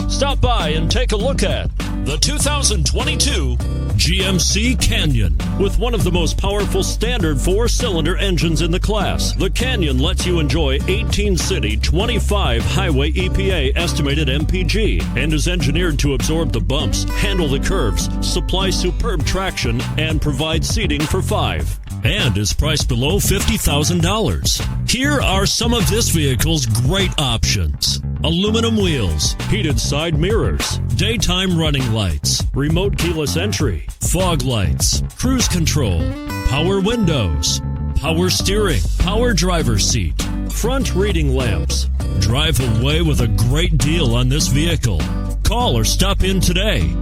Stop by and take a look at the 2022 GMC Canyon. With one of the most powerful standard 4-cylinder engines in the class, the Canyon lets you enjoy 18 city, 25 highway EPA estimated MPG, and is engineered to absorb the bumps, handle the curves, supply superb traction, and provide seating for 5. And is priced below $50,000. Here are some of this vehicle's great options: aluminum wheels, heated side mirrors, daytime running lights, remote keyless entry, fog lights, cruise control, power windows, power steering, power driver's seat, front reading lamps. Drive away with a great deal on this vehicle. Call or stop in today.